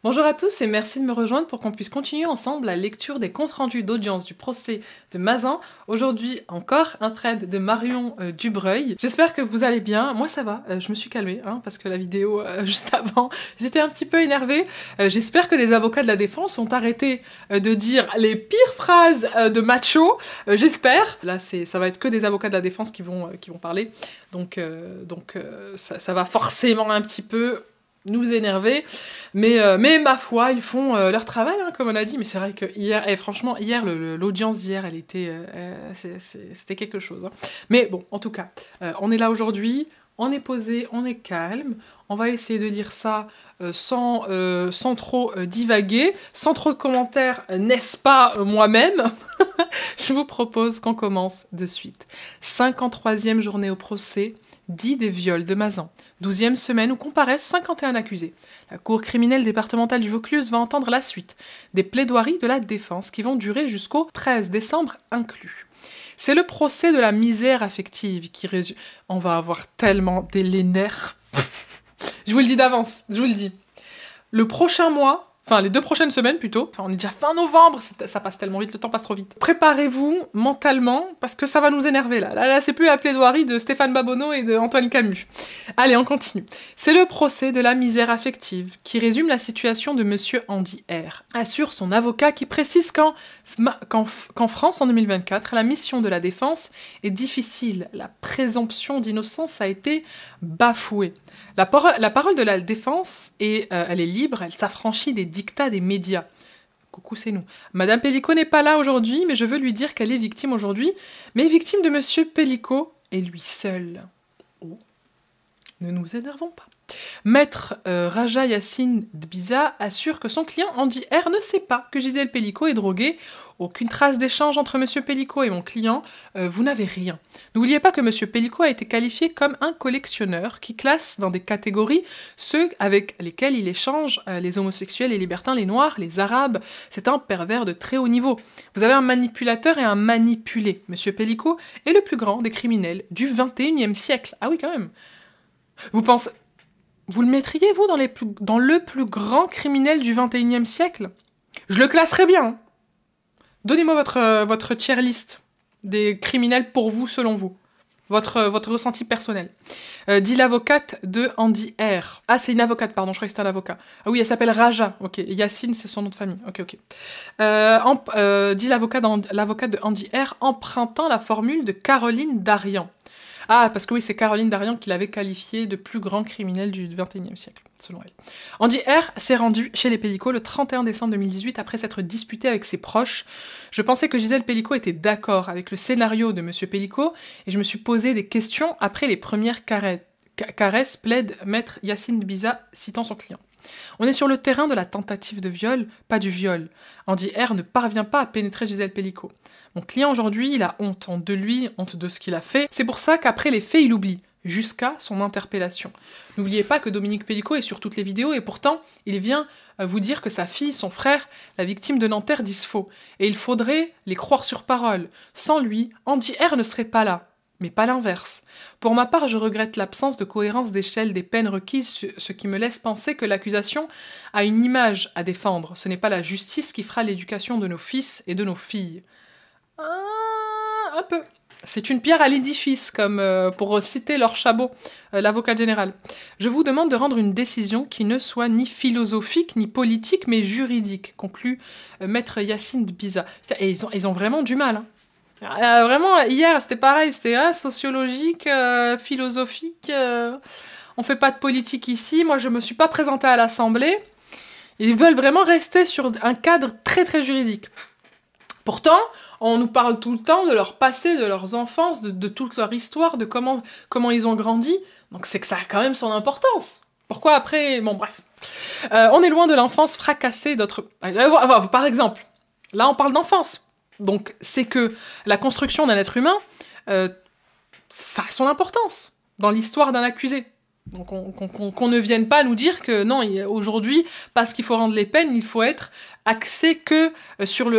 Bonjour à tous et merci de me rejoindre pour qu'on puisse continuer ensemble la lecture des comptes rendus d'audience du procès de Mazan. Aujourd'hui encore un thread de Marion Dubreuil. J'espère que vous allez bien. Moi ça va, je me suis calmée parce que la vidéo juste avant, j'étais un petit peu énervée. J'espère que les avocats de la défense ont arrêté de dire les pires phrases de macho. J'espère. Là ça va être que des avocats de la défense qui vont parler. Donc ça va forcément un petit peu nous énerver, mais ma foi, ils font leur travail, comme on a dit, mais c'est vrai que hier, et franchement, hier, l'audience d'hier, elle était, c'était quelque chose. Mais bon, en tout cas, on est là aujourd'hui, on est posé, on est calme, on va essayer de lire ça sans trop divaguer, sans trop de commentaires, n'est-ce pas moi-même. Je vous propose qu'on commence de suite. 53e journée au procès, dit des viols de Mazan. 12e semaine où comparaissent 51 accusés. La cour criminelle départementale du Vaucluse va entendre la suite des plaidoiries de la défense qui vont durer jusqu'au 13 décembre inclus. C'est le procès de la misère affective qui résume... On va avoir tellement des nerfs. Je vous le dis d'avance, je vous le dis. Le prochain mois... Enfin, les 2 prochaines semaines plutôt. Enfin, on est déjà fin novembre, ça passe tellement vite, le temps passe trop vite. Préparez-vous mentalement, parce que ça va nous énerver là. Là, c'est plus la plaidoirie de Stéphane Babonneau et d'Antoine Camus. Allez, on continue. C'est le procès de la misère affective, qui résume la situation de monsieur Andy R. Assure son avocat qui précise qu'en France, en 2024, la mission de la défense est difficile. La présomption d'innocence a été bafouée. La parole de la défense, elle est libre, elle s'affranchit des dictats des médias. Coucou, c'est nous. Madame Pellicot n'est pas là aujourd'hui, mais je veux lui dire qu'elle est victime aujourd'hui, mais victime de Monsieur Pellicot et lui seul. Oh. Ne nous énervons pas. Maître Raja Yassine Dbiza assure que son client Andy R ne sait pas que Gisèle Pellicot est droguée. Aucune trace d'échange entre Monsieur Pellicot et mon client. Vous n'avez rien. N'oubliez pas que Monsieur Pellicot a été qualifié comme un collectionneur qui classe dans des catégories ceux avec lesquels il échange les homosexuels, les libertins, les noirs, les arabes. C'est un pervers de très haut niveau. Vous avez un manipulateur et un manipulé. Monsieur Pellicot est le plus grand des criminels du XXIe siècle. Ah oui, quand même. Vous le mettriez, vous, dans le plus grand criminel du XXIe siècle? Je le classerais bien. Donnez-moi votre tier list des criminels pour vous, selon vous. Votre ressenti personnel. Dit l'avocate de Andy R. Ah, c'est une avocate, pardon, je croyais que c'était un avocat. Ah oui, elle s'appelle Raja. Ok, Yacine, c'est son nom de famille. Ok. Dit l'avocate de Andy R. empruntant la formule de Caroline Darian. Ah, parce que oui, c'est Caroline Darian qui l'avait qualifié de plus grand criminel du XXIe siècle, selon elle. Andy R. s'est rendu chez les Pellicot le 31 décembre 2018 après s'être disputé avec ses proches. Je pensais que Gisèle Pellicot était d'accord avec le scénario de Monsieur Pellicot et je me suis posé des questions après les premières caresses, plaide maître Yassine Dbiza, citant son client. On est sur le terrain de la tentative de viol, pas du viol. Andy R. ne parvient pas à pénétrer Gisèle Pellicot. Mon client aujourd'hui, il a honte de lui, honte de ce qu'il a fait. C'est pour ça qu'après les faits, il oublie, jusqu'à son interpellation. N'oubliez pas que Dominique Pellicot est sur toutes les vidéos et pourtant, il vient vous dire que sa fille, son frère, la victime de Nanterre, disent faux. Et il faudrait les croire sur parole. Sans lui, Andy R. ne serait pas là. Mais pas l'inverse. Pour ma part, je regrette l'absence de cohérence d'échelle des peines requises, ce qui me laisse penser que l'accusation a une image à défendre. Ce n'est pas la justice qui fera l'éducation de nos fils et de nos filles. Un peu. C'est une pierre à l'édifice, comme pour citer Laure Chabot, l'avocate générale. Je vous demande de rendre une décision qui ne soit ni philosophique, ni politique, mais juridique, conclut maître Yassine Dbiza. Et ils ont vraiment du mal, vraiment, hier, c'était pareil, c'était sociologique, philosophique, on fait pas de politique ici, moi je me suis pas présentée à l'Assemblée. Ils veulent vraiment rester sur un cadre très très juridique. Pourtant, on nous parle tout le temps de leur passé, de leurs enfances, de toute leur histoire, de comment ils ont grandi. Donc c'est que ça a quand même son importance. Pourquoi après... Bon, bref. On est loin de l'enfance fracassée d'autres... Par exemple, là on parle d'enfance. Donc c'est que la construction d'un être humain, ça a son importance dans l'histoire d'un accusé. Donc qu'on ne vienne pas nous dire que non, aujourd'hui, parce qu'il faut rendre les peines, il faut être axé que sur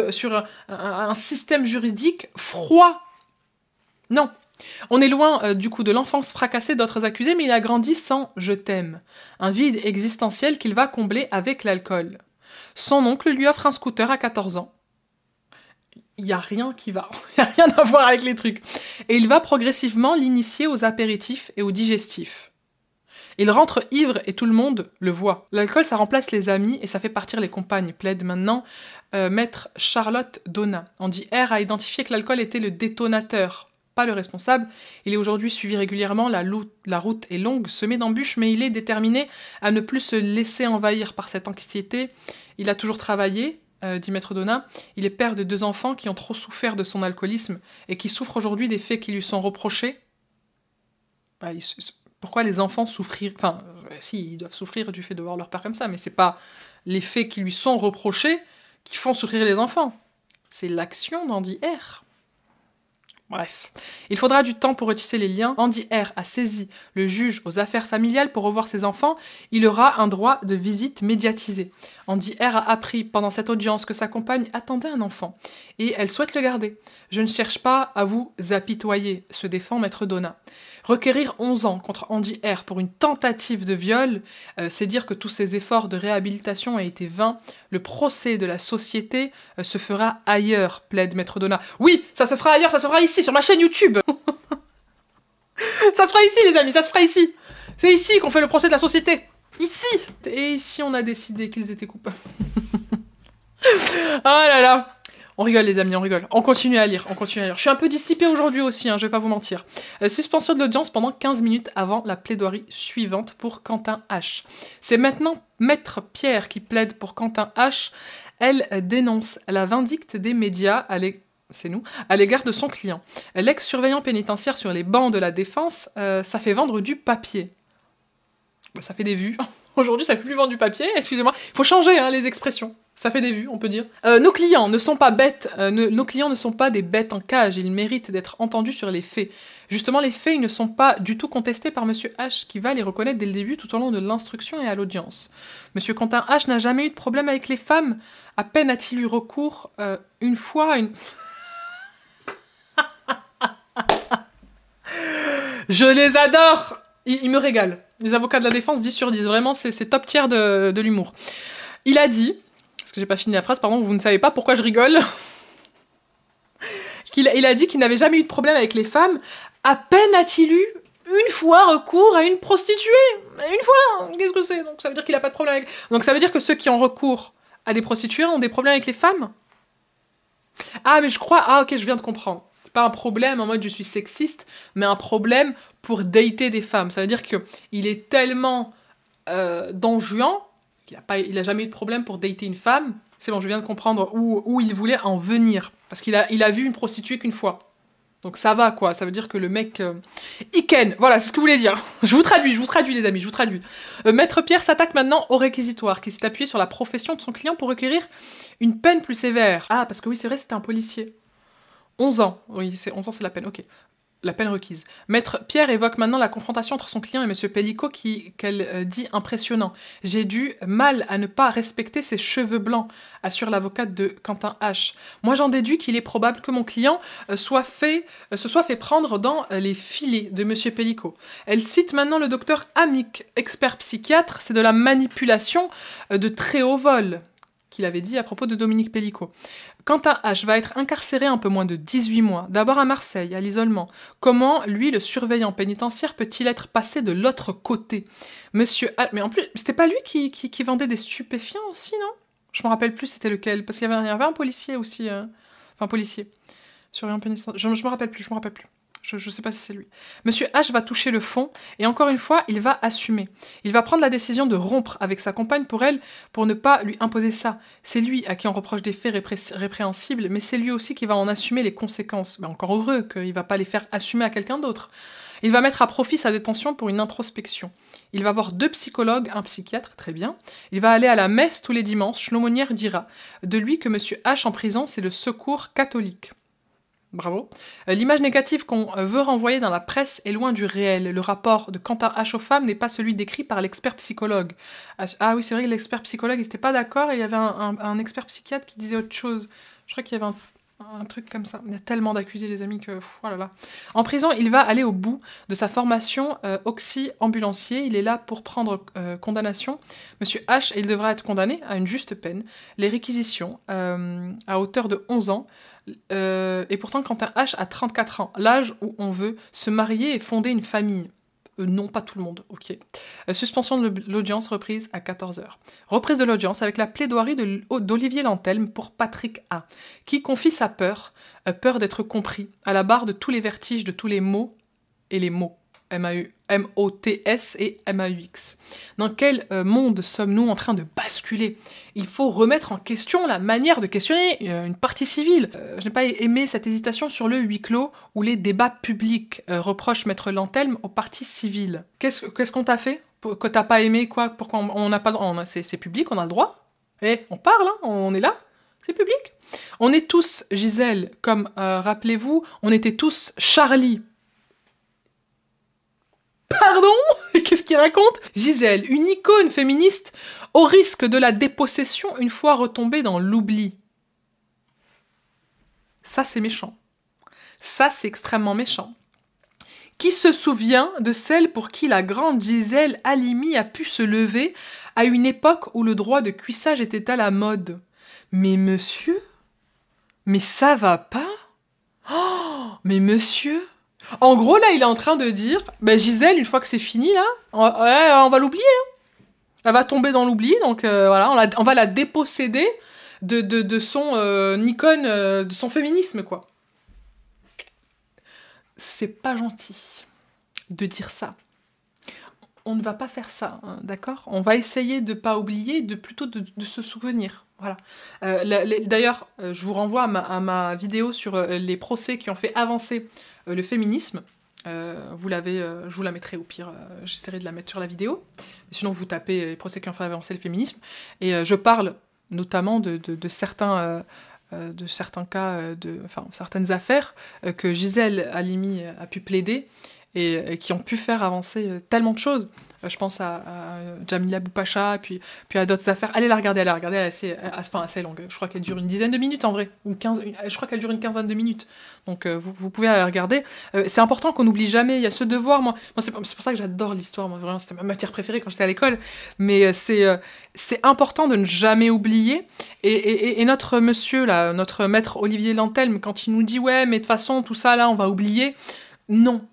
un système juridique froid. Non, On est loin du coup de l'enfance fracassée d'autres accusés, mais il a grandi sans « je t'aime », un vide existentiel qu'il va combler avec l'alcool. Son oncle lui offre un scooter à 14 ans. Il n'y a rien qui va, il n'y a rien à voir avec les trucs. Et il va progressivement l'initier aux apéritifs et aux digestifs. Il rentre ivre et tout le monde le voit. L'alcool, ça remplace les amis et ça fait partir les compagnes, plaide maintenant maître Charlotte Donat. Andy R a identifié que l'alcool était le détonateur, pas le responsable. Il est aujourd'hui suivi régulièrement, la route est longue, semée d'embûches, mais il est déterminé à ne plus se laisser envahir par cette anxiété. Il a toujours travaillé, dit maître Donat. Il est père de 2 enfants qui ont trop souffert de son alcoolisme et qui souffrent aujourd'hui des faits qui lui sont reprochés. Pourquoi les enfants souffrir... Enfin, si, ils doivent souffrir du fait de voir leur père comme ça, mais c'est pas les faits qui lui sont reprochés qui font souffrir les enfants. C'est l'action d'Andy R. Bref, il faudra du temps pour retisser les liens. Andy R a saisi le juge aux affaires familiales pour revoir ses enfants. Il aura un droit de visite médiatisé. Andy R a appris pendant cette audience que sa compagne attendait un enfant et elle souhaite le garder. Je ne cherche pas à vous apitoyer, se défend maître Donat. Requérir 11 ans contre Andy R pour une tentative de viol, c'est dire que tous ses efforts de réhabilitation ont été vains. Le procès de la société se fera ailleurs, plaide maître Donat. Oui, ça se fera ailleurs, ça se fera ici, sur ma chaîne YouTube. Ça se fera ici, les amis, ça se fera ici. C'est ici qu'on fait le procès de la société. Ici. Et ici, on a décidé qu'ils étaient coupables. Oh là là. On rigole les amis, on rigole. On continue à lire, on continue à lire. Je suis un peu dissipée aujourd'hui aussi, hein, je vais pas vous mentir. Suspension de l'audience pendant 15 minutes avant la plaidoirie suivante pour Quentin H. C'est maintenant maître Pierre qui plaide pour Quentin H. Elle dénonce la vindicte des médias c'est nous, à l'égard de son client. L'ex-surveillant pénitentiaire sur les bancs de la défense, ça fait vendre du papier. Bah, ça fait des vues. Aujourd'hui, ça fait plus vendre du papier, excusez-moi. Il faut changer hein, les expressions. Ça fait des vues, on peut dire. Nos clients ne sont pas bêtes, nos clients ne sont pas des bêtes en cage, ils méritent d'être entendus sur les faits. Justement, les faits ils ne sont pas du tout contestés par Monsieur H, qui va les reconnaître dès le début tout au long de l'instruction et à l'audience. Monsieur Quentin H n'a jamais eu de problème avec les femmes, à peine a-t-il eu recours une fois à une... Je les adore! Ils me régalent. Les avocats de la défense, 10 sur 10. Vraiment, c'est top tier de l'humour. Il a dit... Parce que j'ai pas fini la phrase, pardon, vous ne savez pas pourquoi je rigole. Il a dit qu'il n'avait jamais eu de problème avec les femmes. À peine a-t-il eu une fois recours à une prostituée. Une fois, qu'est-ce que c'est? Donc ça veut dire qu'il a pas de problème avec... Donc ça veut dire que ceux qui ont recours à des prostituées ont des problèmes avec les femmes? Ah, mais je crois... Ah, ok, je viens de comprendre. C'est pas un problème en mode je suis sexiste, mais un problème pour dater des femmes. Ça veut dire qu'il est tellement donjuant il a jamais eu de problème pour dater une femme. C'est bon, je viens de comprendre où il voulait en venir. Parce qu'il a vu une prostituée qu'une fois. Donc ça va, quoi. Ça veut dire que le mec... Iken, voilà, c'est ce que vous voulez dire. Je vous traduis, les amis, je vous traduis. Maître Pierre s'attaque maintenant au réquisitoire, qui s'est appuyé sur la profession de son client pour requérir une peine plus sévère. Ah, parce que oui, c'est vrai, c'était un policier. 11 ans. Oui, 11 ans, c'est la peine, ok. La peine requise. Maître Pierre évoque maintenant la confrontation entre son client et Monsieur Pellico qu'elle dit impressionnant. « J'ai dû mal à ne pas respecter ses cheveux blancs », assure l'avocate de Quentin H. « Moi j'en déduis qu'il est probable que mon client se soit fait prendre dans les filets de Monsieur Pellico. » Elle cite maintenant le docteur Amic, expert psychiatre, c'est de la manipulation de très haut vol, qu'il avait dit à propos de Dominique Pellico. Quentin H va être incarcéré un peu moins de 18 mois, d'abord à Marseille, à l'isolement. Comment, lui, le surveillant pénitentiaire, peut-il être passé de l'autre côté? Monsieur H... Mais en plus, c'était pas lui qui vendait des stupéfiants aussi, non? Je me rappelle plus c'était lequel, parce qu'il y avait un policier aussi. Enfin, policier. Surveillant pénitentiaire... Je me rappelle plus. Je sais pas si c'est lui. Monsieur H va toucher le fond, et encore une fois, il va assumer. Il va prendre la décision de rompre avec sa compagne pour ne pas lui imposer ça. C'est lui à qui on reproche des faits répréhensibles, mais c'est lui aussi qui va en assumer les conséquences. Mais encore heureux qu'il va pas les faire assumer à quelqu'un d'autre. Il va mettre à profit sa détention pour une introspection. Il va voir 2 psychologues, un psychiatre, très bien. Il va aller à la messe tous les dimanches, l'aumônière dira. De lui que Monsieur H en prison, c'est le secours catholique. Bravo. L'image négative qu'on veut renvoyer dans la presse est loin du réel. Le rapport de Quentin H aux femmes n'est pas celui décrit par l'expert psychologue. Ah oui, c'est vrai que l'expert psychologue, il n'était pas d'accord et il y avait un expert psychiatre qui disait autre chose. Je crois qu'il y avait Un truc comme ça. Il y a tellement d'accusés, les amis, que... Oh là là. En prison, il va aller au bout de sa formation oxy-ambulancier. Il est là pour prendre condamnation. Monsieur H, il devra être condamné à une juste peine. Les réquisitions, à hauteur de 11 ans. Et pourtant, Quentin H a 34 ans. L'âge où on veut se marier et fonder une famille. Non, pas tout le monde, ok. Suspension de l'audience, reprise à 14 h. Reprise de l'audience avec la plaidoirie d'Olivier Lantelme pour Patrick A, qui confie sa peur, peur d'être compris, à la barre de tous les vertiges de tous les mots et les mots. M-O-T-S et M-A-U-X. Dans quel monde sommes-nous en train de basculer? Il faut remettre en question la manière de questionner une partie civile. Je n'ai pas aimé cette hésitation sur le huis clos ou les débats publics, reproche Maître Lantelme aux parties civiles. Qu'est-ce qu'on t'a fait que t'as pas aimé, quoi? Pourquoi on n'a pas... C'est public, on a le droit. On parle, hein, on est là. C'est public. On est tous Gisèle, comme, rappelez-vous, on était tous Charlie. Pardon? Qu'est-ce qu'il raconte? Gisèle, une icône féministe au risque de la dépossession une fois retombée dans l'oubli. Ça, c'est méchant. Ça, c'est extrêmement méchant. Qui se souvient de celle pour qui la grande Gisèle Halimi a pu se lever à une époque où le droit de cuissage était à la mode? Mais monsieur? Mais ça va pas? Oh, mais monsieur? En gros, là, il est en train de dire, bah, Gisèle, une fois que c'est fini, là, on va l'oublier. Hein. Elle va tomber dans l'oubli, donc voilà, on va la déposséder de son icône, de son féminisme, quoi. C'est pas gentil de dire ça. On ne va pas faire ça, hein, d'accord? On va essayer de pas oublier, plutôt de se souvenir. Voilà. D'ailleurs, je vous renvoie à ma vidéo sur les procès qui ont fait avancer le féminisme. Je vous la mettrai au pire, j'essaierai de la mettre sur la vidéo. Sinon, vous tapez les procès qui ont fait avancer le féminisme. Et je parle notamment de certains cas, certaines affaires que Gisèle Halimi a pu plaider et qui ont pu faire avancer tellement de choses. Je pense à Jamila Boupacha, puis à d'autres affaires. Allez la regarder, elle est assez longue. Je crois qu'elle dure une dizaine de minutes en vrai. Je crois qu'elle dure une quinzaine de minutes. Donc vous pouvez la regarder. C'est important qu'on n'oublie jamais. Il y a ce devoir. Moi c'est pour ça que j'adore l'histoire. Moi, vraiment, c'était ma matière préférée quand j'étais à l'école. Mais c'est important de ne jamais oublier. Et notre monsieur, là, notre maître Olivier Lantelme, quand il nous dit « Ouais, mais de toute façon, tout ça, là, on va oublier », non.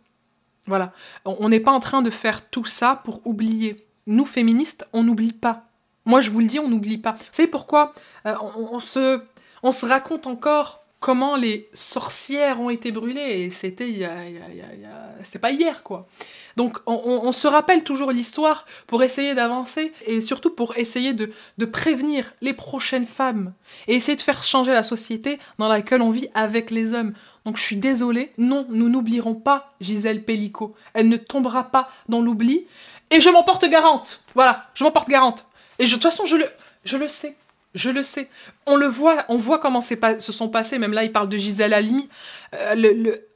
Voilà, on n'est pas en train de faire tout ça pour oublier. Nous, féministes, on n'oublie pas. Moi, je vous le dis, on n'oublie pas. Vous savez pourquoi on se raconte encore comment les sorcières ont été brûlées, et c'était c'était pas hier, quoi. Donc, on se rappelle toujours l'histoire pour essayer d'avancer, et surtout pour essayer de prévenir les prochaines femmes, et essayer de faire changer la société dans laquelle on vit avec les hommes. Donc je suis désolée, non, nous n'oublierons pas Gisèle Pelicot. Elle ne tombera pas dans l'oubli, et je m'en porte garante. Voilà, je m'en porte garante. Et de toute façon, je le sais. Je le sais. On voit comment se sont passés, même là, il parle de Gisèle Halimi.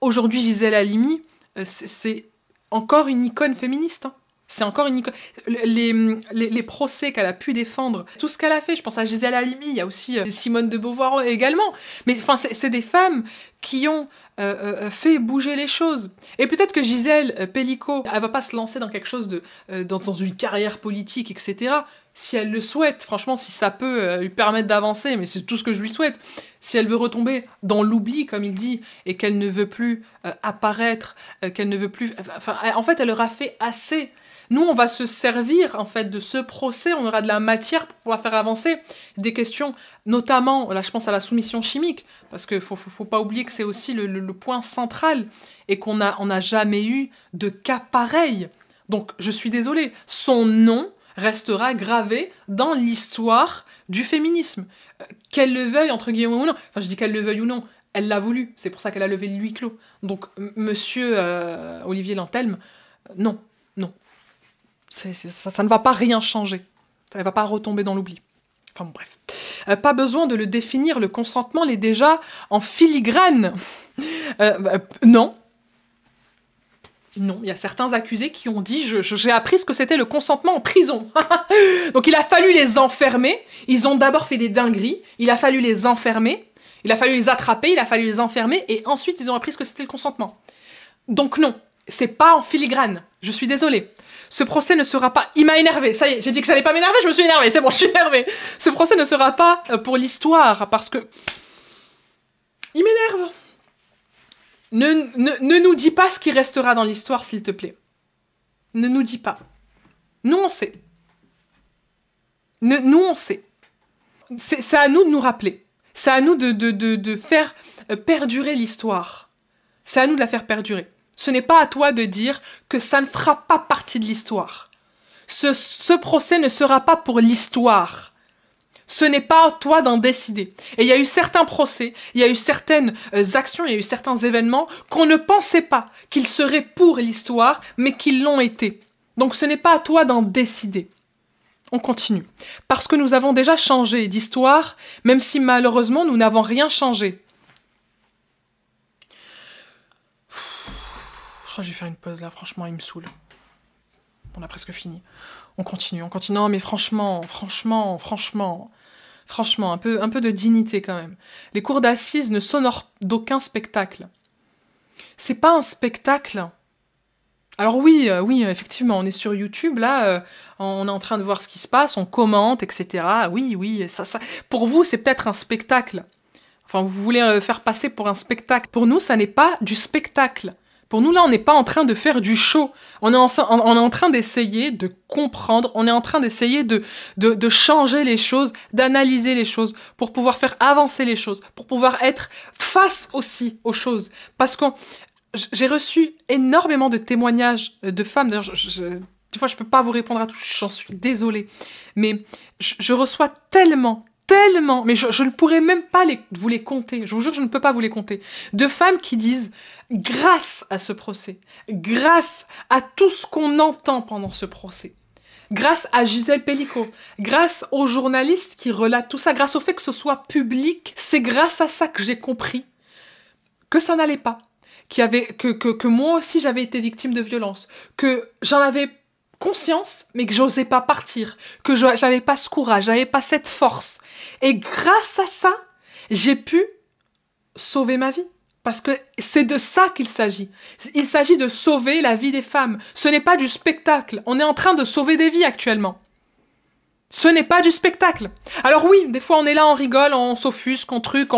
Aujourd'hui, Gisèle Halimi, c'est encore une icône féministe, hein. C'est encore une icône. Les procès qu'elle a pu défendre, tout ce qu'elle a fait, je pense à Gisèle Halimi, il y a aussi Simone de Beauvoir également. Mais enfin, c'est des femmes qui ont fait bouger les choses. Et peut-être que Gisèle Pelicot, elle va pas se lancer dans quelque chose dans une carrière politique, etc. Si elle le souhaite, franchement, si ça peut lui permettre d'avancer, mais c'est tout ce que je lui souhaite. Si elle veut retomber dans l'oubli, comme il dit, et qu'elle ne veut plus apparaître, qu'elle ne veut plus... Enfin, en fait, elle aura fait assez. Nous, on va se servir, en fait, de ce procès, on aura de la matière pour pouvoir faire avancer des questions, notamment, là, je pense à la soumission chimique, parce qu'il faut pas oublier que c'est aussi le point central, et qu'on n'a jamais eu de cas pareil. Donc, je suis désolée, son nom restera gravé dans l'histoire du féminisme. Qu'elle le veuille, entre guillemets, ou non, enfin, je dis qu'elle le veuille ou non, elle l'a voulu, c'est pour ça qu'elle a levé le huis clos. Donc, monsieur Olivier Lantelme, non. Ça ne va pas rien changer. Ça ne va pas retomber dans l'oubli. Enfin bon, bref. Pas besoin de le définir, le consentement l'est déjà en filigrane. Non. Non, il y a certains accusés qui ont dit « j'ai appris ce que c'était le consentement en prison ». Donc il a fallu les enfermer. Ils ont d'abord fait des dingueries. Il a fallu les enfermer. Il a fallu les attraper, il a fallu les enfermer, et ensuite ils ont appris ce que c'était le consentement. Donc non, c'est pas en filigrane. Je suis désolée. Ce procès ne sera pas... Il m'a énervé, ça y est, j'ai dit que j'allais pas m'énerver, je me suis énervée, c'est bon, je suis énervée. Ce procès ne sera pas pour l'histoire, parce que... Il m'énerve. Ne nous dis pas ce qui restera dans l'histoire, s'il te plaît. Ne nous dis pas. Nous, on sait. Nous, on sait. C'est à nous de nous rappeler. C'est à nous de faire perdurer l'histoire. C'est à nous de la faire perdurer. Ce n'est pas à toi de dire que ça ne fera pas partie de l'histoire. Ce procès ne sera pas pour l'histoire. Ce n'est pas à toi d'en décider. Et il y a eu certains procès, il y a eu certaines actions, il y a eu certains événements qu'on ne pensait pas qu'ils seraient pour l'histoire, mais qu'ils l'ont été. Donc ce n'est pas à toi d'en décider. On continue. Parce que nous avons déjà changé d'histoire, même si malheureusement nous n'avons rien changé. Je crois que je vais faire une pause là, franchement, il me saoule. On a presque fini. On continue. Non, mais franchement, un peu de dignité quand même. Les cours d'assises ne s'honorent d'aucun spectacle. C'est pas un spectacle. Alors oui, effectivement, on est sur YouTube, là, on est en train de voir ce qui se passe, on commente, etc. Oui, ça, pour vous, c'est peut-être un spectacle. Enfin, vous voulez le faire passer pour un spectacle. Pour nous, ça n'est pas du spectacle. Pour nous, là, on n'est pas en train de faire du show. On est en train d'essayer de comprendre, on est en train d'essayer de changer les choses, d'analyser les choses, pour pouvoir faire avancer les choses, pour pouvoir être face aussi aux choses. Parce que j'ai reçu énormément de témoignages de femmes, d'ailleurs, des fois, je peux pas vous répondre à tout, j'en suis désolée, mais je reçois tellement, mais je ne pourrais même pas vous les compter, je vous jure que je ne peux pas vous les compter, de femmes qui disent, grâce à ce procès, grâce à tout ce qu'on entend pendant ce procès, grâce à Gisèle Pelicot, grâce aux journalistes qui relatent tout ça, grâce au fait que ce soit public, c'est grâce à ça que j'ai compris que ça n'allait pas, que moi aussi j'avais été victime de violence, que j'en avais conscience, mais que j'osais pas partir, que j'avais pas ce courage, j'avais pas cette force. Et grâce à ça, j'ai pu sauver ma vie. Parce que c'est de ça qu'il s'agit. Il s'agit de sauver la vie des femmes. Ce n'est pas du spectacle. On est en train de sauver des vies actuellement. Ce n'est pas du spectacle. Alors oui, des fois on est là, on rigole, on s'offusque, on truc,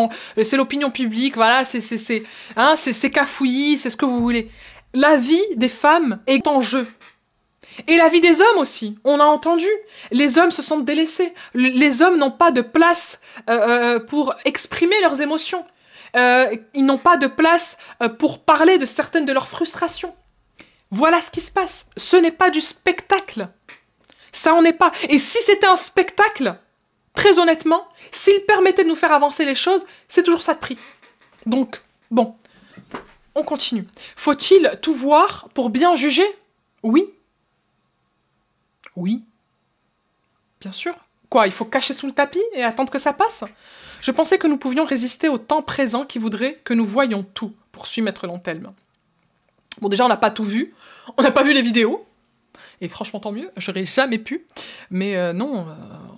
c'est l'opinion publique, voilà, c'est cafouillis, c'est ce que vous voulez. La vie des femmes est en jeu. Et la vie des hommes aussi, on a entendu. Les hommes se sentent délaissés. Les hommes n'ont pas de place pour exprimer leurs émotions. Ils n'ont pas de place pour parler de certaines de leurs frustrations. Voilà ce qui se passe. Ce n'est pas du spectacle. Ça en est pas. Et si c'était un spectacle, très honnêtement, s'il permettait de nous faire avancer les choses, c'est toujours ça de prix. Donc, bon, on continue. Faut-il tout voir pour bien juger? Oui. Oui. Bien sûr. Quoi, il faut cacher sous le tapis et attendre que ça passe? Je pensais que nous pouvions résister au temps présent qui voudrait que nous voyions tout, poursuit Maître Lantelme. Bon, déjà, on n'a pas tout vu. On n'a pas vu les vidéos. Et franchement, tant mieux. J'aurais jamais pu. Mais non,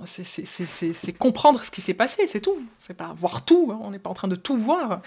c'est comprendre ce qui s'est passé, c'est tout. C'est pas voir tout. Hein. On n'est pas en train de tout voir.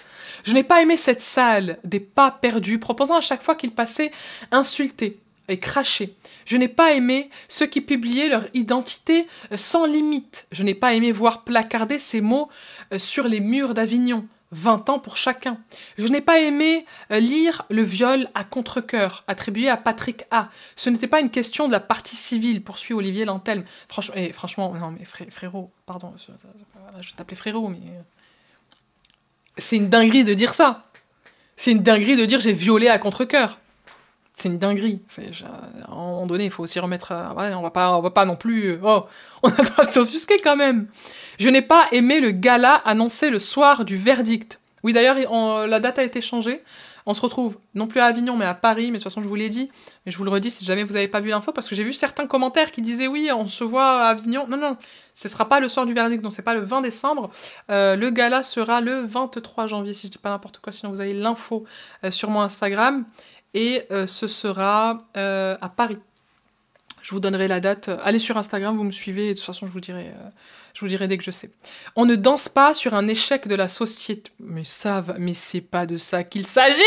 Je n'ai pas aimé cette salle des pas perdus, proposant à chaque fois qu'ils passaient insultés et crachés. Je n'ai pas aimé ceux qui publiaient leur identité sans limite. Je n'ai pas aimé voir placarder ces mots sur les murs d'Avignon. 20 ans pour chacun. Je n'ai pas aimé lire le viol à contre-cœur, attribué à Patrick A. Ce n'était pas une question de la partie civile, poursuit Olivier Lantelme. Franchement, non mais frérot, pardon, je vais t'appeler frérot, mais... C'est une dinguerie de dire ça. C'est une dinguerie de dire j'ai violé à contre-cœur. C'est une dinguerie. À un moment donné, il faut aussi remettre... ouais, on va pas non plus... on a le droit de s'offusquer quand même. Je n'ai pas aimé le gala annoncé le soir du verdict. Oui, d'ailleurs, la date a été changée. On se retrouve non plus à Avignon, mais à Paris. Mais de toute façon, je vous l'ai dit. Mais je vous le redis si jamais vous n'avez pas vu l'info, parce que j'ai vu certains commentaires qui disaient oui, on se voit à Avignon. Non, ce ne sera pas le soir du verdict, donc c'est pas le 20 décembre. Le gala sera le 23 janvier, si je dis pas n'importe quoi. Sinon, vous avez l'info sur mon Instagram. Et ce sera à Paris. Je vous donnerai la date. Allez sur Instagram, vous me suivez, et de toute façon, je vous dirai dès que je sais. On ne danse pas sur un échec de la société. Mais ça va, mais c'est pas de ça qu'il s'agit!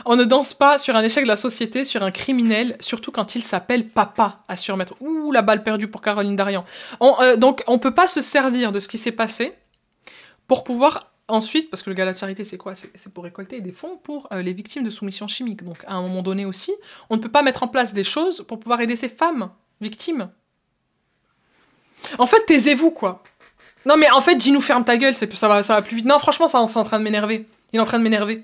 On ne danse pas sur un échec de la société, sur un criminel, surtout quand il s'appelle papa, assure Maître. Ouh, la balle perdue pour Caroline Darian. Donc, on peut pas se servir de ce qui s'est passé pour pouvoir ensuite, parce que le gala de charité, c'est quoi? C'est pour récolter des fonds pour les victimes de soumission chimique. Donc, à un moment donné aussi, on ne peut pas mettre en place des choses pour pouvoir aider ces femmes victimes. En fait, taisez-vous, quoi. Non, mais en fait, dis-nous ferme ta gueule, ça va plus vite. Non, franchement, c'est en train de m'énerver. Il est en train de m'énerver.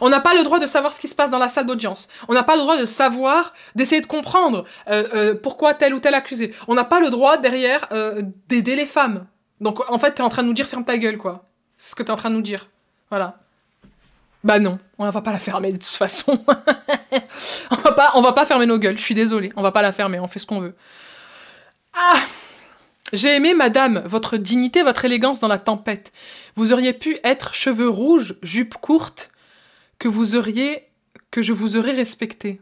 On n'a pas le droit de savoir ce qui se passe dans la salle d'audience. On n'a pas le droit de savoir, d'essayer de comprendre pourquoi tel ou tel accusé. On n'a pas le droit, derrière, d'aider les femmes. Donc, en fait, t'es en train de nous dire ferme ta gueule, quoi. C'est ce que t'es en train de nous dire. Voilà. Bah non, on va pas la fermer de toute façon. on va pas fermer nos gueules, je suis désolée. On va pas la fermer, on fait ce qu'on veut. Ah! J'ai aimé, madame, votre dignité, votre élégance dans la tempête. Vous auriez pu être cheveux rouges, jupe courte, que je vous aurais respecté.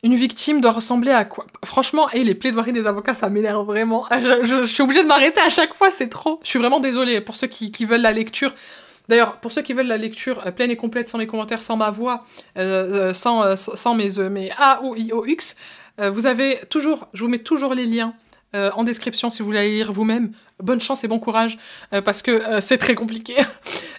Une victime doit ressembler à quoi? Franchement, les plaidoiries des avocats, ça m'énerve vraiment. Je suis obligée de m'arrêter à chaque fois, c'est trop. Je suis vraiment désolée pour ceux qui veulent la lecture. D'ailleurs, pour ceux qui veulent la lecture pleine et complète, sans mes commentaires, sans ma voix, sans mes A, O, I, O, X, vous avez toujours, je vous mets toujours les liens en description si vous voulez aller lire vous-même. Bonne chance et bon courage, parce que c'est très compliqué.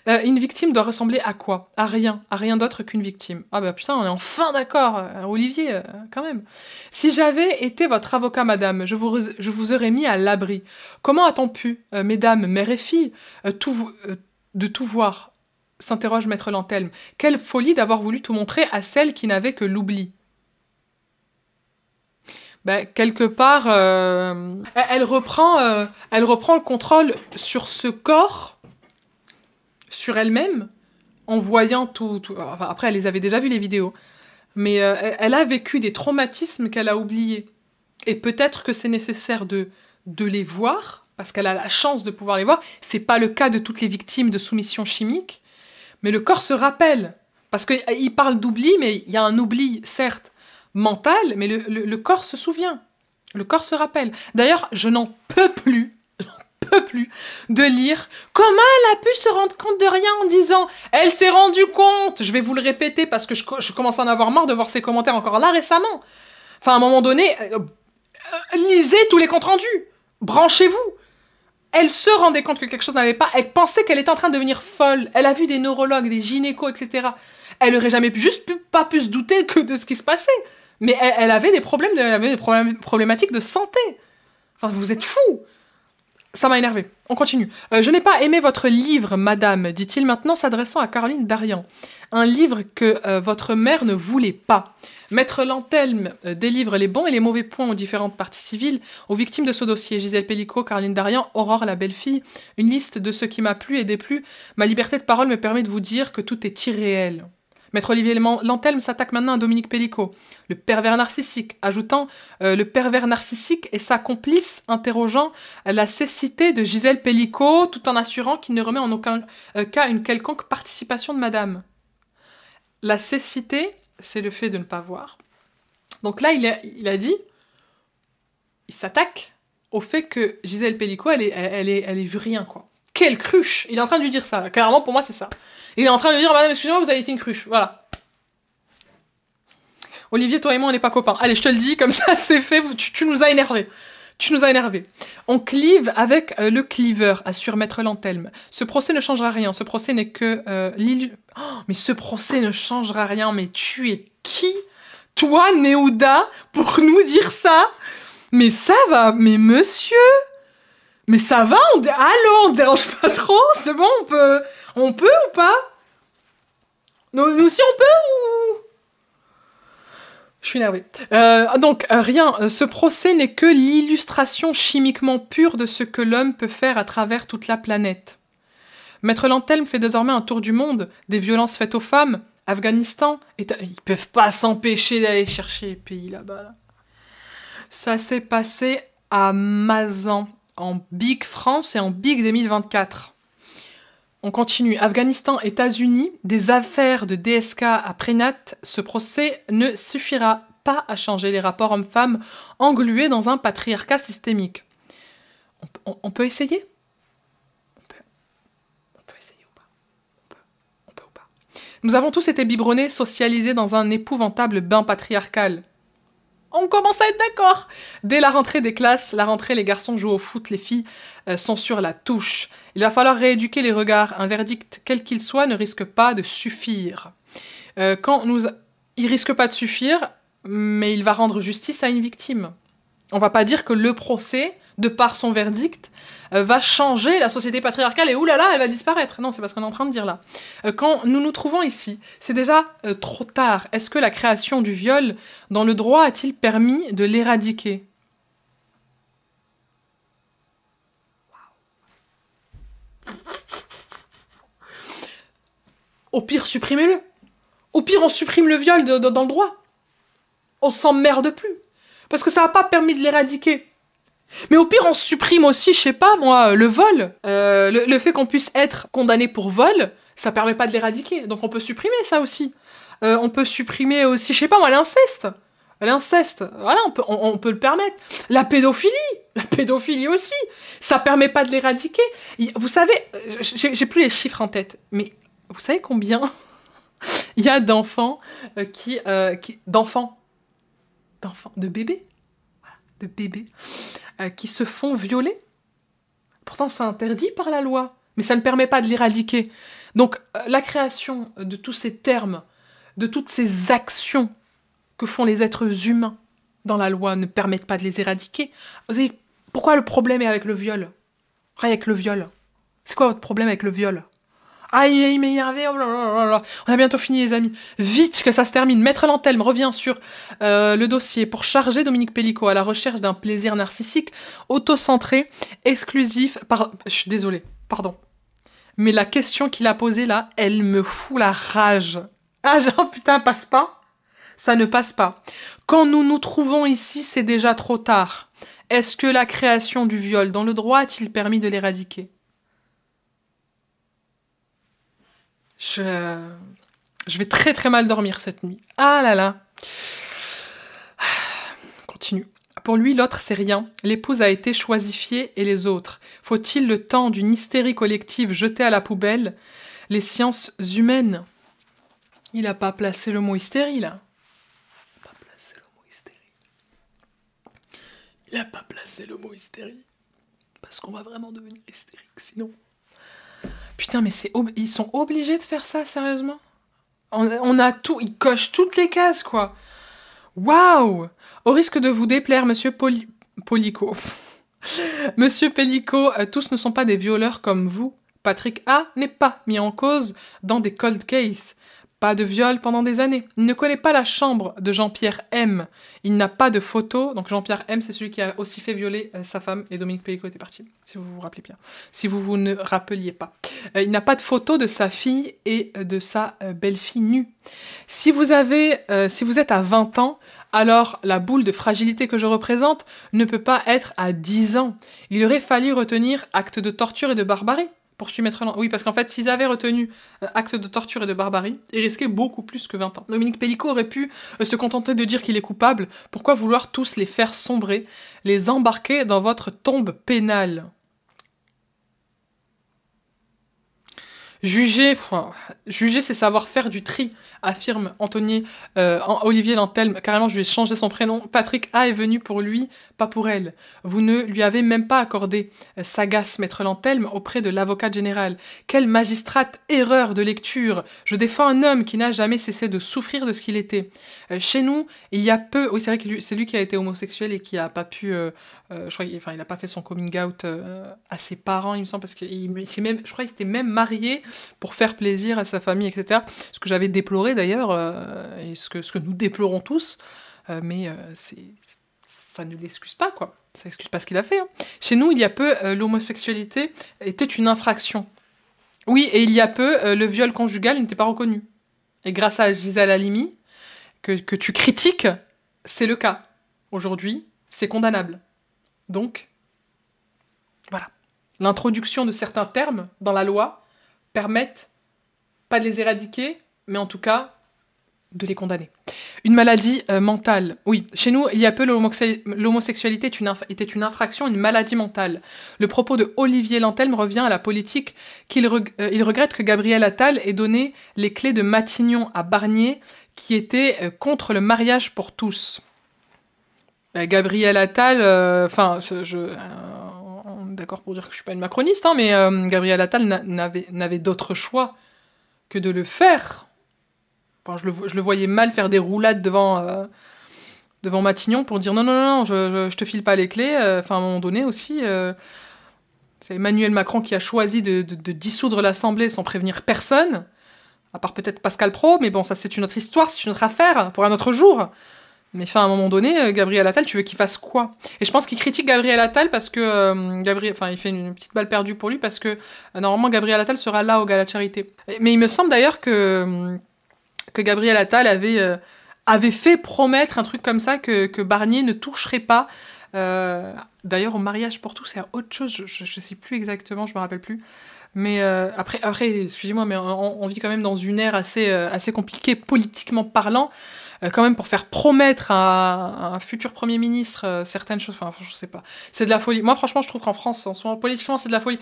Une victime doit ressembler à quoi? À rien d'autre qu'une victime. Ah bah putain, on est enfin d'accord, Olivier, quand même. Si j'avais été votre avocat, madame, je vous aurais mis à l'abri. Comment a-t-on pu, mesdames, mères et filles, de tout voir? S'interroge Maître Lantelme. Quelle folie d'avoir voulu tout montrer à celle qui n'avait que l'oubli. Ben, quelque part, elle reprend le contrôle sur ce corps, sur elle-même, en voyant tout... Enfin, après, elle les avait déjà vues, les vidéos. Mais elle a vécu des traumatismes qu'elle a oubliés. Et peut-être que c'est nécessaire de les voir, parce qu'elle a la chance de pouvoir les voir. C'est pas le cas de toutes les victimes de soumission chimique. Mais le corps se rappelle. Parce qu'il parle d'oubli, mais il y a un oubli, certes, mental, mais le corps se souvient. Le corps se rappelle. D'ailleurs, je n'en peux plus de lire comment elle a pu se rendre compte de rien en disant « Elle s'est rendue compte !» Je vais vous le répéter parce que je commence à en avoir marre de voir ces commentaires encore là récemment. Enfin, à un moment donné, lisez tous les comptes rendus. Branchez-vous. Elle se rendait compte que quelque chose n'allait pas. Elle pensait qu'elle était en train de devenir folle. Elle a vu des neurologues, des gynécos, etc. Elle aurait jamais pas pu se douter que de ce qui se passait. Mais elle avait des problématiques de santé. Enfin, vous êtes fous. Ça m'a énervé. On continue. Je n'ai pas aimé votre livre, madame, dit-il maintenant s'adressant à Caroline Darian. Un livre que votre mère ne voulait pas. Maître Lantelme délivre les bons et les mauvais points aux différentes parties civiles, aux victimes de ce dossier. Gisèle Pellicot, Caroline Darian, Aurore la belle-fille. Une liste de ce qui m'a plu et déplu. Ma liberté de parole me permet de vous dire que tout est irréel. Maître Olivier Lantelme s'attaque maintenant à Dominique Pellicot, le pervers narcissique, ajoutant le pervers narcissique et sa complice, interrogeant la cécité de Gisèle Pellicot, tout en assurant qu'il ne remet en aucun cas une quelconque participation de madame. La cécité, c'est le fait de ne pas voir. Donc là, il a dit, il s'attaque au fait que Gisèle Pellicot, elle est vue rien, quoi. Quelle cruche! Il est en train de lui dire ça, là. Clairement, pour moi, c'est ça. Il est en train de lui dire, madame, excusez-moi, vous avez été une cruche. Voilà. Olivier, toi et moi, on n'est pas copains. Allez, je te le dis, comme ça, c'est fait. Tu nous as énervés. Tu nous as énervés. On clive avec le cleaver, assure Maître Lantelme. Ce procès ne changera rien. Ce procès n'est que oh, mais ce procès ne changera rien. Mais tu es qui, toi, Néouda, pour nous dire ça? Mais ça va, mais monsieur... Mais ça va, allô, on dérange pas trop, c'est bon, on peut ou pas? Nous aussi on peut ou... Je suis énervée. Donc, rien, ce procès n'est que l'illustration chimiquement pure de ce que l'homme peut faire à travers toute la planète. Maître Lantelme fait désormais un tour du monde, des violences faites aux femmes, Afghanistan, ils peuvent pas s'empêcher d'aller chercher les pays là-bas. Là. Ça s'est passé à Mazan, en Big France et en Big 2024. On continue. Afghanistan, États-Unis, des affaires de DSK à Prénat, ce procès ne suffira pas à changer les rapports hommes-femmes englués dans un patriarcat systémique. On peut essayer? On peut essayer ou pas? On peut ou pas? Nous avons tous été biberonnés, socialisés dans un épouvantable bain patriarcal. On commence à être d'accord. Dès la rentrée des classes, les garçons jouent au foot, les filles sont sur la touche. Il va falloir rééduquer les regards. Un verdict, quel qu'il soit, ne risque pas de suffire. Il risque pas de suffire, mais il va rendre justice à une victime. On va pas dire que le procès, de par son verdict, va changer la société patriarcale et oulala, elle va disparaître. Non, c'est pas ce qu'on est en train de dire là. Quand nous nous trouvons ici, c'est déjà trop tard. Est-ce que la création du viol dans le droit a-t-il permis de l'éradiquer? Au pire, supprimez-le. Au pire, on supprime le viol dans le droit. On s'emmerde plus. Parce que ça n'a pas permis de l'éradiquer. Mais au pire, on supprime aussi, je sais pas moi, le vol. Le fait qu'on puisse être condamné pour vol, ça permet pas de l'éradiquer. Donc on peut supprimer ça aussi. On peut supprimer aussi, je sais pas moi, l'inceste. L'inceste, voilà, on peut le permettre. La pédophilie aussi. Ça permet pas de l'éradiquer. Vous savez, j'ai plus les chiffres en tête, mais vous savez combien il y a d'enfants de bébés, voilà, de bébés, qui se font violer. Pourtant, c'est interdit par la loi, mais ça ne permet pas de l'éradiquer. Donc, la création de tous ces termes, de toutes ces actions que font les êtres humains dans la loi ne permettent pas de les éradiquer. Vous savez, pourquoi le problème est avec le viol? Avec le viol. C'est quoi votre problème avec le viol? Ah, il m'est énervé, oh là là là là. On a bientôt fini les amis. Vite que ça se termine. Maître Lantelme revient sur le dossier pour charger Dominique Pellicot à la recherche d'un plaisir narcissique, autocentré, exclusif. Je suis désolée, pardon. Mais la question qu'il a posée là, elle me fout la rage. Ah genre putain, passe pas. Ça ne passe pas. Quand nous nous trouvons ici, c'est déjà trop tard. Est-ce que la création du viol dans le droit a-t-il permis de l'éradiquer? Je vais très très mal dormir cette nuit. Ah là là. Continue. Pour lui, l'autre, c'est rien. L'épouse a été choisifiée et les autres. Faut-il le temps d'une hystérie collective jetée à la poubelle les sciences humaines? Il n'a pas placé le mot hystérie, là. Il n'a pas placé le mot hystérie. Parce qu'on va vraiment devenir hystérique, sinon... Putain, mais ils sont obligés de faire ça, sérieusement? On a tout, ils cochent toutes les cases, quoi. Waouh! Au risque de vous déplaire, monsieur Pellicot. Monsieur Pellicot, tous ne sont pas des violeurs comme vous. Patrick A n'est pas mis en cause dans des cold cases. Pas de viol pendant des années. Il ne connaît pas la chambre de Jean-Pierre M. Il n'a pas de photo. Donc Jean-Pierre M, c'est celui qui a aussi fait violer sa femme et Dominique Pellicot était parti. Si vous vous rappelez bien. Si vous vous ne rappeliez pas. Il n'a pas de photo de sa fille et de sa belle-fille nue. Si vous êtes à 20 ans, alors la boule de fragilité que je représente ne peut pas être à 10 ans. Il aurait fallu retenir acte de torture et de barbarie. Poursuit Maître Lantelme. Oui, parce qu'en fait, s'ils avaient retenu acte de torture et de barbarie, ils risquaient beaucoup plus que 20 ans. Dominique Pellicot aurait pu se contenter de dire qu'il est coupable. Pourquoi vouloir tous les faire sombrer, les embarquer dans votre tombe pénale? Juger, c'est savoir faire du tri, affirme Olivier Lantelme. Carrément, je lui ai changé son prénom. Patrick A est venu pour lui, pas pour elle. Vous ne lui avez même pas accordé sagace, Maître Lantelme, auprès de l'avocat général. Quelle magistrate erreur de lecture! Je défends un homme qui n'a jamais cessé de souffrir de ce qu'il était. Chez nous, il y a peu... Oui, c'est vrai que c'est lui qui a été homosexuel et qui a pas pu... je crois il n'a pas fait son coming out à ses parents, il me semble, parce qu'il s'est même, je crois qu'il s'était même marié pour faire plaisir à sa famille, etc. Ce que j'avais déploré d'ailleurs, et ce que nous déplorons tous, mais ça ne l'excuse pas, quoi. Ça n'excuse pas ce qu'il a fait. Hein. Chez nous, il y a peu, l'homosexualité était une infraction. Oui, et il y a peu, le viol conjugal n'était pas reconnu. Et grâce à Gisèle Halimi, que tu critiques, c'est le cas. Aujourd'hui, c'est condamnable. Donc, voilà. L'introduction de certains termes dans la loi permettent pas de les éradiquer, mais en tout cas, de les condamner. Une maladie mentale. Oui, chez nous, il y a peu, l'homosexualité était une infraction, une maladie mentale. Le propos de Olivier Lantelme revient à la politique il regrette que Gabriel Attal ait donné les clés de Matignon à Barnier, qui était contre le mariage pour tous. Gabriel Attal, enfin, on est d'accord pour dire que je suis pas une macroniste, hein, mais Gabriel Attal n'avait d'autre choix que de le faire. Enfin, je le voyais mal faire des roulades devant Matignon pour dire non, je te file pas les clés. Enfin, à un moment donné aussi, c'est Emmanuel Macron qui a choisi de dissoudre l'Assemblée sans prévenir personne, à part peut-être Pascal Praud, mais bon, ça c'est une autre histoire, c'est une autre affaire, pour un autre jour. Mais enfin, à un moment donné, Gabriel Attal, tu veux qu'il fasse quoi? Et je pense qu'il critique Gabriel Attal parce que il fait une petite balle perdue pour lui parce que normalement Gabriel Attal sera là au Gala de Charité. Mais il me semble d'ailleurs que Gabriel Attal avait fait promettre un truc comme ça que Barnier ne toucherait pas. D'ailleurs, au mariage pour tous, c'est autre chose. Je sais plus exactement, je me rappelle plus. Mais après, excusez-moi, mais on vit quand même dans une ère assez compliquée politiquement parlant. Quand même pour faire promettre à un futur Premier ministre certaines choses, enfin je sais pas, c'est de la folie. Moi franchement je trouve qu'en France en ce moment politiquement c'est de la folie.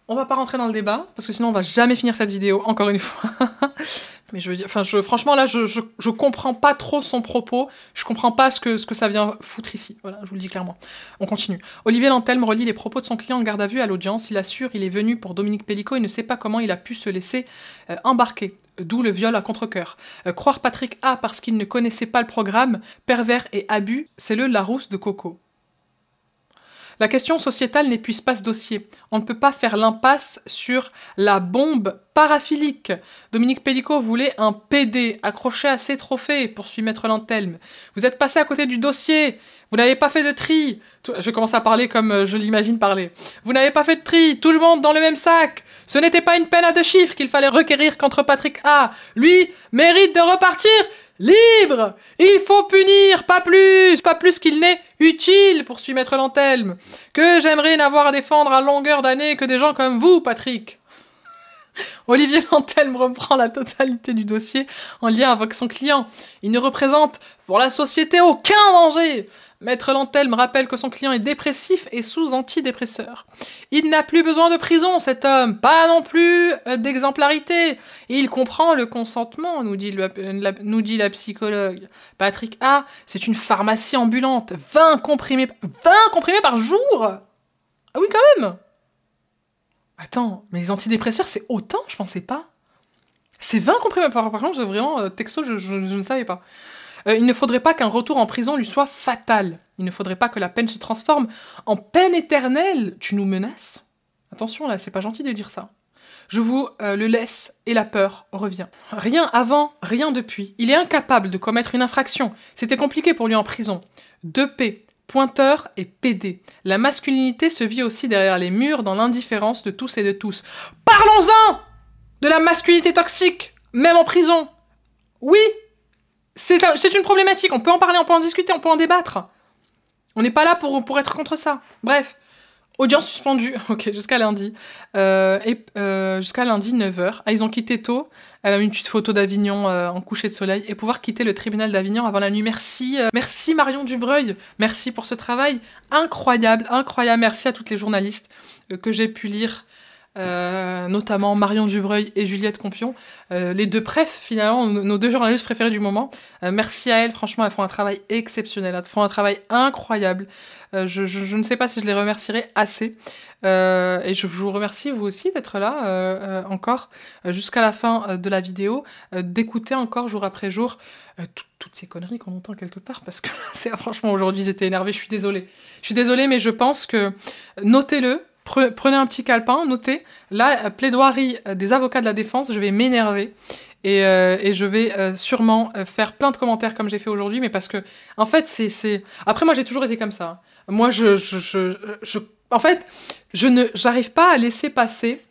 On va pas rentrer dans le débat parce que sinon on va jamais finir cette vidéo encore une fois. Mais je veux dire, franchement là je comprends pas trop son propos, je comprends pas ce que ça vient foutre ici. Voilà, je vous le dis clairement. On continue. Olivier Lantelme relie les propos de son client en garde à vue à l'audience. Il assure il est venu pour Dominique Pellicot, il ne sait pas comment il a pu se laisser embarquer. D'où le viol à contre-cœur. Croire Patrick A parce qu'il ne connaissait pas le programme, pervers et abus, c'est le Larousse de Coco. La question sociétale n'épuise pas ce dossier. On ne peut pas faire l'impasse sur la bombe paraphilique. Dominique Pellicot voulait un PD accroché à ses trophées, poursuit Maître Lantelme. Vous êtes passé à côté du dossier. Vous n'avez pas fait de tri. Je commence à parler comme je l'imagine parler. Vous n'avez pas fait de tri. Tout le monde dans le même sac. Ce n'était pas une peine à 2 chiffres qu'il fallait requérir contre Patrick A. Lui mérite de repartir libre. Il faut punir, pas plus qu'il n'est utile, poursuit Maître Lantelme. Que j'aimerais n'avoir à défendre à longueur d'année que des gens comme vous, Patrick. Olivier Lantelme reprend la totalité du dossier en lien avec son client. Il ne représente pour la société aucun danger. Maître Lantelme rappelle que son client est dépressif et sous antidépresseur. Il n'a plus besoin de prison, cet homme, pas non plus d'exemplarité. Il comprend le consentement, nous dit la psychologue. Patrick A, c'est une pharmacie ambulante. 20 comprimés par jour. Ah oui, quand même. Attends, mais les antidépresseurs, c'est autant? Je pensais pas. C'est 20 comprimés par contre, vraiment, texto, je ne savais pas. Il ne faudrait pas qu'un retour en prison lui soit fatal. Il ne faudrait pas que la peine se transforme en peine éternelle. Tu nous menaces? Attention là, c'est pas gentil de dire ça. Je vous le laisse et la peur revient. Rien avant, rien depuis. Il est incapable de commettre une infraction. C'était compliqué pour lui en prison. 2P, pointeur et PD. La masculinité se vit aussi derrière les murs dans l'indifférence de tous et de tous. Parlons-en de la masculinité toxique, même en prison. Oui, c'est une problématique, on peut en parler, on peut en discuter, on peut en débattre. On n'est pas là pour être contre ça. Bref, audience suspendue, ok, jusqu'à lundi. Jusqu'à lundi, 9h. Ah, ils ont quitté tôt. Elle a mis une petite photo d'Avignon en coucher de soleil et pouvoir quitter le tribunal d'Avignon avant la nuit. Merci, merci Marion Dubreuil. Merci pour ce travail incroyable, incroyable. Merci à toutes les journalistes que j'ai pu lire. Notamment Marion Dubreuil et Juliette Compion, les deux préfs finalement, nos deux journalistes préférés du moment. Merci à elles, franchement elles font un travail exceptionnel, elles font un travail incroyable. Je ne sais pas si je les remercierai assez, et je vous remercie vous aussi d'être là encore jusqu'à la fin de la vidéo, d'écouter encore jour après jour toutes ces conneries qu'on entend quelque part, parce que franchement aujourd'hui j'étais énervée, je suis désolée, mais je pense que notez-le. Prenez un petit calepin, notez. La plaidoirie des avocats de la défense, je vais m'énerver. Et je vais sûrement faire plein de commentaires comme j'ai fait aujourd'hui, mais parce que, en fait, c'est... Après, moi, j'ai toujours été comme ça. Moi, en fait, j'arrive pas à laisser passer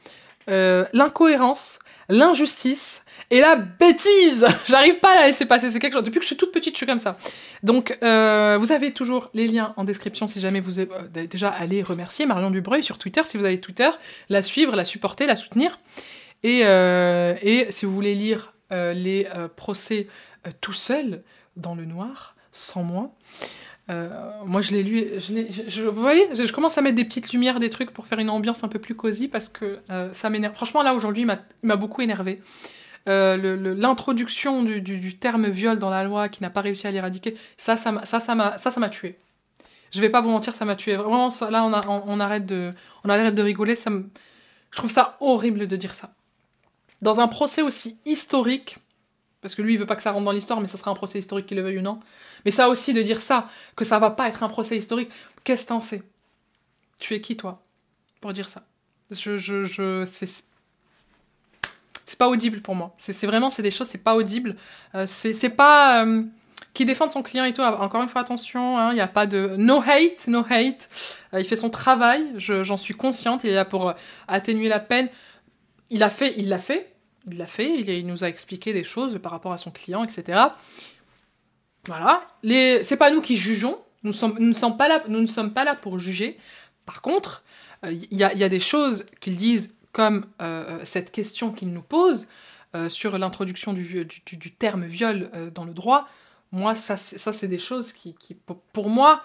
l'incohérence, l'injustice et la bêtise. J'arrive pas à la laisser passer, c'est quelque chose. Depuis que je suis toute petite, je suis comme ça. Donc, vous avez toujours les liens en description si jamais vous déjà allez remercier Marion Dubreuil sur Twitter, si vous avez Twitter, la suivre, la supporter, la soutenir. Et si vous voulez lire les procès tout seul, dans le noir, sans moi. Moi, je l'ai lu, vous voyez, je commence à mettre des petites lumières, des trucs pour faire une ambiance un peu plus cosy, parce que ça m'énerve. Franchement, là, aujourd'hui, il m'a beaucoup énervé. L'introduction du terme viol dans la loi, qui n'a pas réussi à l'éradiquer, ça m'a tué. Je vais pas vous mentir, ça m'a tué. Vraiment, là, on arrête de rigoler. Je trouve ça horrible de dire ça. Dans un procès aussi historique, parce que lui, il veut pas que ça rentre dans l'histoire, mais ça sera un procès historique, qu'il le veuille ou non. Mais ça aussi, de dire ça, que ça va pas être un procès historique, qu'est-ce que t'en sais? Tu es qui, toi, pour dire ça? C'est pas audible pour moi. C'est vraiment, c'est des choses, c'est pas audible. C'est pas... qui défendent son client et tout, encore une fois, attention, hein, il n'y a pas de... No hate, no hate. Il fait son travail, j'en suis consciente, il est là pour atténuer la peine. Il l'a fait, il nous a expliqué des choses par rapport à son client, etc. Voilà. C'est pas nous qui jugeons, nous ne sommes pas là pour juger. Par contre, il y a des choses qu'ils disent, comme cette question qu'ils nous posent sur l'introduction du terme viol dans le droit. Moi, ça c'est des choses qui pour moi,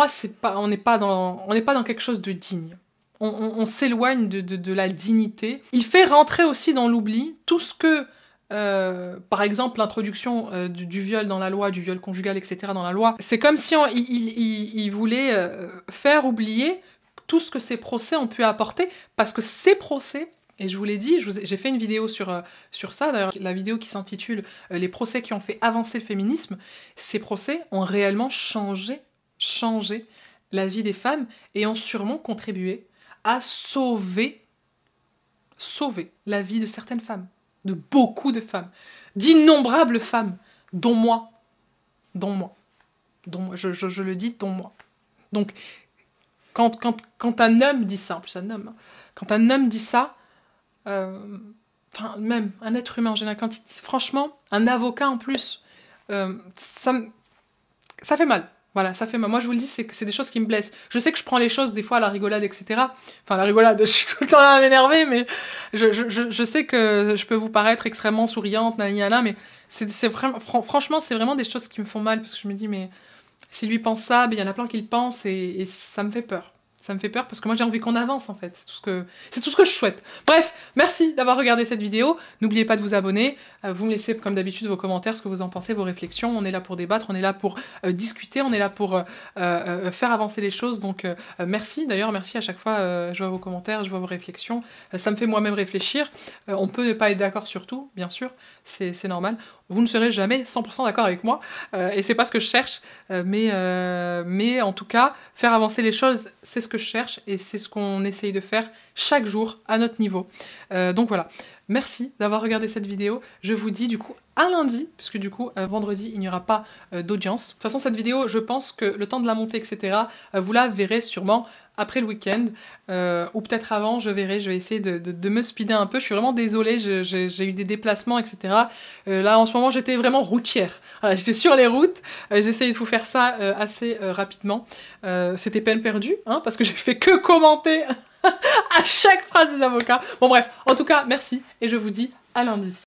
c'est pas, on n'est pas dans quelque chose de digne. On s'éloigne de la dignité. Il fait rentrer aussi dans l'oubli tout ce que, par exemple, l'introduction du viol dans la loi, du viol conjugal, etc. dans la loi, c'est comme si il voulait faire oublier tout ce que ces procès ont pu apporter, parce que ces procès, et je vous l'ai dit, j'ai fait une vidéo sur ça, d'ailleurs, la vidéo qui s'intitule « Les procès qui ont fait avancer le féminisme », ces procès ont réellement changé la vie des femmes et ont sûrement contribué à sauver la vie de certaines femmes, de beaucoup de femmes, d'innombrables femmes, dont moi, je le dis, dont moi. Donc, quand un homme dit ça, en plus un homme, quand un homme dit ça, enfin, même un être humain en général, franchement, un avocat en plus, ça fait mal. Voilà, ça fait mal. Moi, je vous le dis, c'est des choses qui me blessent. Je sais que je prends les choses, des fois, à la rigolade, etc. Enfin, la rigolade, je suis tout le temps là à m'énerver, mais je sais que je peux vous paraître extrêmement souriante, nanana, mais franchement, c'est vraiment des choses qui me font mal, parce que je me dis, mais si lui pense ça, il y en a plein qui le pensent, et ça me fait peur. Ça me fait peur parce que moi j'ai envie qu'on avance en fait, c'est tout ce que je souhaite. Bref, merci d'avoir regardé cette vidéo, n'oubliez pas de vous abonner, vous me laissez comme d'habitude vos commentaires, ce que vous en pensez, vos réflexions, on est là pour débattre, on est là pour discuter, on est là pour faire avancer les choses, donc merci, d'ailleurs merci à chaque fois, je vois vos commentaires, je vois vos réflexions, ça me fait moi-même réfléchir, on peut ne pas être d'accord sur tout, bien sûr, c'est normal, vous ne serez jamais 100% d'accord avec moi, et c'est pas ce que je cherche, mais en tout cas, faire avancer les choses, c'est ce que je cherche, et c'est ce qu'on essaye de faire chaque jour, à notre niveau. Donc voilà, merci d'avoir regardé cette vidéo, je vous dis du coup à lundi, puisque du coup, vendredi, il n'y aura pas d'audience. De toute façon, cette vidéo, je pense que le temps de la monter, etc., vous la verrez sûrement après le week-end, ou peut-être avant, je verrai, je vais essayer de me speeder un peu, je suis vraiment désolée, j'ai eu des déplacements, etc. Là, en ce moment, j'étais vraiment routière, voilà, j'étais sur les routes, j'essayais de vous faire ça assez rapidement. C'était peine perdue, hein, parce que j'ai fait que commenter à chaque phrase des avocats. Bon bref, en tout cas, merci, et je vous dis à lundi.